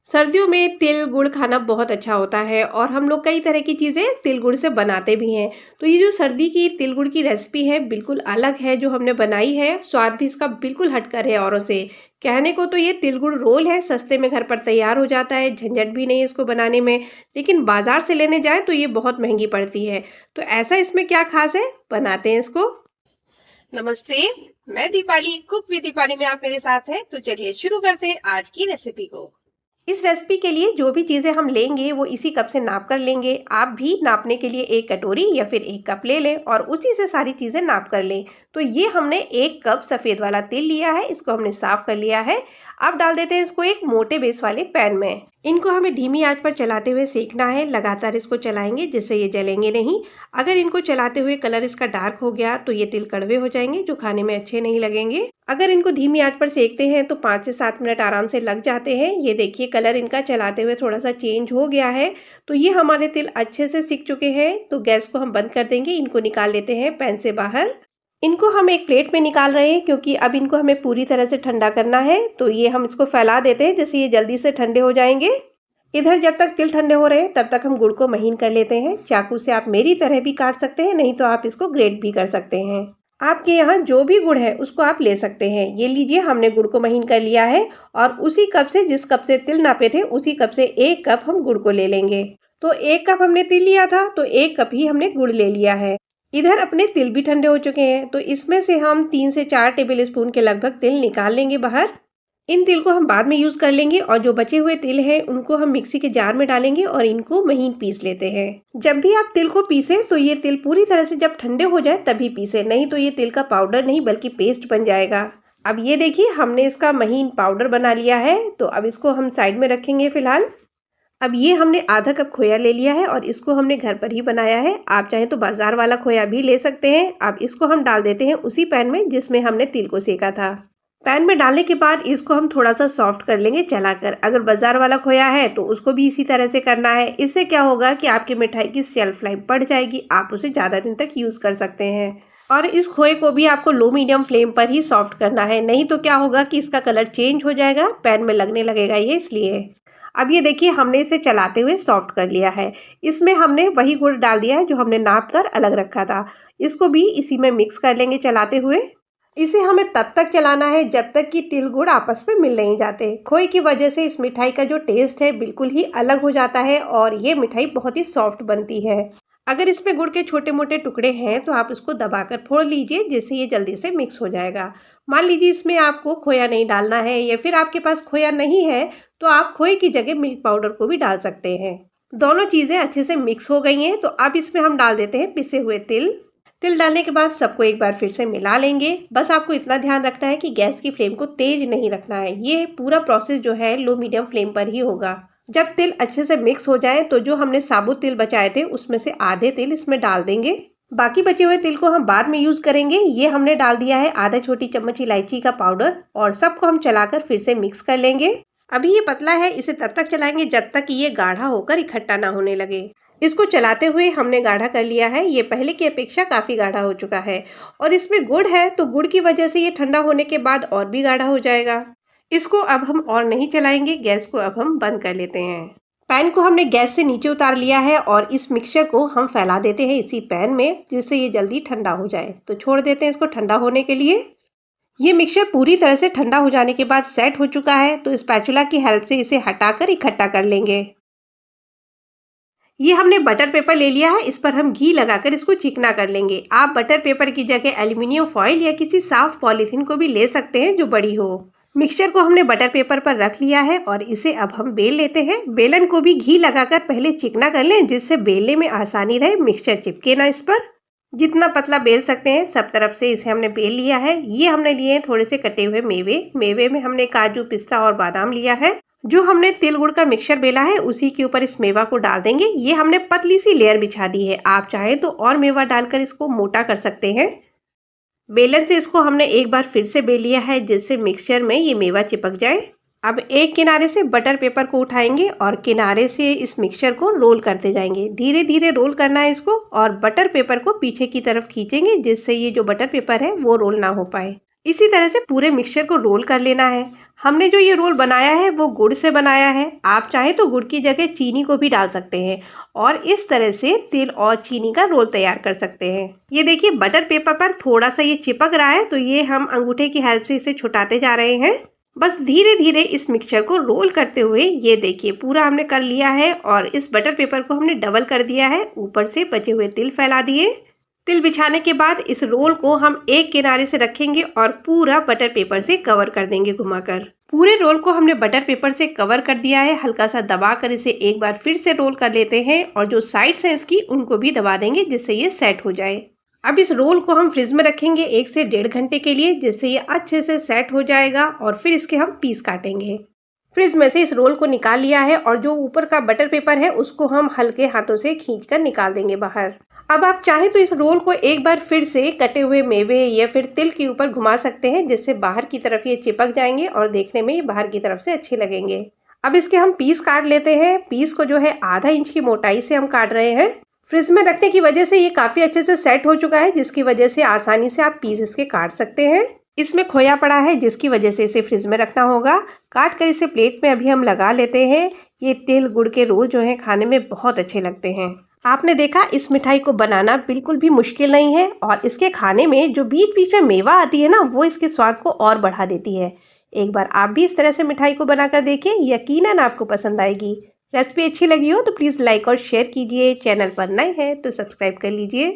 सर्दियों में तिल गुड़ खाना बहुत अच्छा होता है और हम लोग कई तरह की चीज़ें तिल गुड़ से बनाते भी हैं। तो ये जो सर्दी की तिल गुड़ की रेसिपी है बिल्कुल अलग है जो हमने बनाई है। स्वाद भी इसका बिल्कुल हटकर है औरों से। कहने को तो ये तिल गुड़ रोल है, सस्ते में घर पर तैयार हो जाता है, झंझट भी नहीं है इसको बनाने में। लेकिन बाजार से लेने जाए तो ये बहुत महंगी पड़ती है। तो ऐसा इसमें क्या खास है, बनाते हैं इसको। नमस्ते। मैं दीपाली, कुक विद दीपाली में आप मेरे साथ हैं। तो चलिए शुरू करते हैं आज की रेसिपी को। इस रेसिपी के लिए जो भी चीज़ें हम लेंगे वो इसी कप से नाप कर लेंगे। आप भी नापने के लिए एक कटोरी या फिर एक कप ले लें और उसी से सारी चीज़ें नाप कर लें। तो ये हमने एक कप सफ़ेद वाला तिल लिया है, इसको हमने साफ कर लिया है। अब डाल देते हैं इसको एक मोटे बेस वाले पैन में। इनको हमें धीमी आंच पर चलाते हुए सेकना है, लगातार इसको चलाएंगे जिससे ये जलेंगे नहीं। अगर इनको चलाते हुए कलर इसका डार्क हो गया तो ये तिल कड़वे हो जाएंगे, जो खाने में अच्छे नहीं लगेंगे। अगर इनको धीमी आंच पर सेकते हैं तो 5 से 7 मिनट आराम से लग जाते हैं। ये देखिए कलर इनका चलाते हुए थोड़ा सा चेंज हो गया है। तो ये हमारे तिल अच्छे से सिक चुके हैं। तो गैस को हम बंद कर देंगे, इनको निकाल लेते हैं पैन से बाहर। इनको हम एक प्लेट में निकाल रहे हैं क्योंकि अब इनको हमें पूरी तरह से ठंडा करना है। तो ये हम इसको फैला देते हैं जिससे ये जल्दी से ठंडे हो जाएंगे। इधर जब तक तिल ठंडे हो रहे हैं तब तक हम गुड़ को महीन कर लेते हैं। चाकू से आप मेरी तरह भी काट सकते हैं, नहीं तो आप इसको ग्रेट भी कर सकते हैं। आपके यहाँ जो भी गुड़ है उसको आप ले सकते हैं। ये लीजिए, हमने गुड़ को महीन कर लिया है और उसी कप से, जिस कप से तिल नापे थे उसी कप से एक कप हम गुड़ को ले लेंगे। तो एक कप हमने तिल लिया था तो एक कप ही हमने गुड़ ले लिया है। इधर अपने तिल भी ठंडे हो चुके हैं तो इसमें से हम 3 से 4 टेबल स्पून के लगभग तिल निकाल लेंगे बाहर। इन तिल को हम बाद में यूज़ कर लेंगे और जो बचे हुए तिल हैं उनको हम मिक्सी के जार में डालेंगे और इनको महीन पीस लेते हैं। जब भी आप तिल को पीसें तो ये तिल पूरी तरह से जब ठंडे हो जाए तभी पीसें, नहीं तो ये तिल का पाउडर नहीं बल्कि पेस्ट बन जाएगा। अब ये देखिए हमने इसका महीन पाउडर बना लिया है। तो अब इसको हम साइड में रखेंगे फिलहाल। अब ये हमने आधा कप खोया ले लिया है और इसको हमने घर पर ही बनाया है। आप चाहें तो बाजार वाला खोया भी ले सकते हैं। अब इसको हम डाल देते हैं उसी पैन में जिसमें हमने तिल को सेका था। पैन में डालने के बाद इसको हम थोड़ा सा सॉफ्ट कर लेंगे चलाकर। अगर बाजार वाला खोया है तो उसको भी इसी तरह से करना है। इससे क्या होगा कि आपकी मिठाई की शेल्फ लाइफ बढ़ जाएगी, आप उसे ज़्यादा दिन तक यूज़ कर सकते हैं। और इस खोए को भी आपको लो मीडियम फ्लेम पर ही सॉफ्ट करना है, नहीं तो क्या होगा कि इसका कलर चेंज हो जाएगा, पैन में लगने लगेगा ये, इसलिए। अब ये देखिए हमने इसे चलाते हुए सॉफ्ट कर लिया है। इसमें हमने वही गुड़ डाल दिया है जो हमने नाप कर अलग रखा था। इसको भी इसी में मिक्स कर लेंगे चलाते हुए। इसे हमें तब तक चलाना है जब तक कि तिल गुड़ आपस में मिल नहीं जाते। खोए की वजह से इस मिठाई का जो टेस्ट है बिल्कुल ही अलग हो जाता है और ये मिठाई बहुत ही सॉफ्ट बनती है। अगर इसमें गुड़ के छोटे मोटे टुकड़े हैं तो आप उसको दबाकर फोड़ लीजिए जिससे ये जल्दी से मिक्स हो जाएगा। मान लीजिए इसमें आपको खोया नहीं डालना है या फिर आपके पास खोया नहीं है तो आप खोए की जगह मिल्क पाउडर को भी डाल सकते हैं। दोनों चीज़ें अच्छे से मिक्स हो गई हैं तो अब इसमें हम डाल देते हैं पिसे हुए तिल। तिल डालने के बाद सबको एक बार फिर से मिला लेंगे। बस आपको इतना ध्यान रखना है कि गैस की फ्लेम को तेज नहीं रखना है। ये पूरा प्रोसेस जो है लो मीडियम फ्लेम पर ही होगा। जब तिल अच्छे से मिक्स हो जाए तो जो हमने साबुत तिल बचाए थे उसमें से आधे तिल इसमें डाल देंगे। बाकी बचे हुए तिल को हम बाद में यूज करेंगे। ये हमने डाल दिया है आधा छोटी चम्मच इलायची का पाउडर और सबको हम चलाकर फिर से मिक्स कर लेंगे। अभी ये पतला है, इसे तब तक चलाएंगे जब तक कि ये गाढ़ा होकर इकट्ठा ना होने लगे। इसको चलाते हुए हमने गाढ़ा कर लिया है। ये पहले की अपेक्षा काफ़ी गाढ़ा हो चुका है और इसमें गुड़ है तो गुड़ की वजह से ये ठंडा होने के बाद और भी गाढ़ा हो जाएगा। इसको अब हम और नहीं चलाएंगे, गैस को अब हम बंद कर लेते हैं। पैन को हमने गैस से नीचे उतार लिया है और इस मिक्सचर को हम फैला देते हैं इसी पैन में जिससे ये जल्दी ठंडा हो जाए। तो छोड़ देते हैं इसको ठंडा होने के लिए। ये मिक्सचर पूरी तरह से ठंडा हो जाने के बाद सेट हो चुका है तो स्पैचुला की हेल्प से इसे हटाकर इकट्ठा कर लेंगे। ये हमने बटर पेपर ले लिया है, इस पर हम घी लगाकर इसको चिकना कर लेंगे। आप बटर पेपर की जगह एल्युमिनियम फॉइल या किसी साफ पॉलीथीन को भी ले सकते हैं जो बड़ी हो। मिक्सचर को हमने बटर पेपर पर रख लिया है और इसे अब हम बेल लेते हैं। बेलन को भी घी लगाकर पहले चिकना कर लें जिससे बेलने में आसानी रहे, मिक्सचर चिपके ना इस पर। जितना पतला बेल सकते हैं सब तरफ से इसे हमने बेल लिया है। ये हमने लिए हैं थोड़े से कटे हुए मेवे। मेवे में हमने काजू, पिस्ता और बादाम लिया है। जो हमने तिल गुड़ का मिक्सचर बेला है उसी के ऊपर इस मेवा को डाल देंगे। ये हमने पतली सी लेयर बिछा दी है, आप चाहें तो और मेवा डालकर इसको मोटा कर सकते हैं। बेलन से इसको हमने एक बार फिर से बेल लिया है जिससे मिक्सचर में ये मेवा चिपक जाए। अब एक किनारे से बटर पेपर को उठाएंगे और किनारे से इस मिक्सचर को रोल करते जाएंगे। धीरे धीरे रोल करना है इसको और बटर पेपर को पीछे की तरफ खींचेंगे जिससे ये जो बटर पेपर है वो रोल ना हो पाए। इसी तरह से पूरे मिक्सचर को रोल कर लेना है। हमने जो ये रोल बनाया है वो गुड़ से बनाया है। आप चाहें तो गुड़ की जगह चीनी को भी डाल सकते हैं और इस तरह से तिल और चीनी का रोल तैयार कर सकते हैं। ये देखिए बटर पेपर पर थोड़ा सा ये चिपक रहा है, तो ये हम अंगूठे की हेल्प से इसे छुटाते जा रहे हैं। बस धीरे धीरे इस मिक्सचर को रोल करते हुए ये देखिए पूरा हमने कर लिया है और इस बटर पेपर को हमने डबल कर दिया है। ऊपर से बचे हुए तिल फैला दिए। तिल बिछाने के बाद इस रोल को हम एक किनारे से रखेंगे और पूरा बटर पेपर से कवर कर देंगे घुमाकर। पूरे रोल को हमने बटर पेपर से कवर कर दिया है। हल्का सा दबाकर इसे एक बार फिर से रोल कर लेते हैं और जो साइड्स हैं इसकी उनको भी दबा देंगे जिससे ये सेट हो जाए। अब इस रोल को हम फ्रिज में रखेंगे 1 से 1.5 घंटे के लिए, जिससे ये अच्छे से सेट हो जाएगा और फिर इसके हम पीस काटेंगे। फ्रिज में से इस रोल को निकाल लिया है और जो ऊपर का बटर पेपर है उसको हम हल्के हाथों से खींचकर निकाल देंगे बाहर। अब आप चाहें तो इस रोल को एक बार फिर से कटे हुए मेवे या फिर तिल के ऊपर घुमा सकते हैं, जिससे बाहर की तरफ ये चिपक जाएंगे और देखने में ये बाहर की तरफ से अच्छे लगेंगे। अब इसके हम पीस काट लेते हैं। पीस को जो है आधा इंच की मोटाई से हम काट रहे हैं। फ्रिज में रखने की वजह से ये काफी अच्छे से सेट हो चुका है, जिसकी वजह से आसानी से आप पीस इसके काट सकते हैं। इसमें खोया पड़ा है जिसकी वजह से इसे फ्रिज में रखना होगा। काट कर इसे प्लेट में अभी हम लगा लेते हैं। ये तिल गुड़ के रोल जो है खाने में बहुत अच्छे लगते हैं। आपने देखा इस मिठाई को बनाना बिल्कुल भी मुश्किल नहीं है और इसके खाने में जो बीच बीच में मेवा आती है ना, वो इसके स्वाद को और बढ़ा देती है। एक बार आप भी इस तरह से मिठाई को बनाकर देखिए, यकीनन आपको पसंद आएगी। रेसिपी अच्छी लगी हो तो प्लीज़ लाइक और शेयर कीजिए। चैनल पर नए हैं तो सब्सक्राइब कर लीजिए।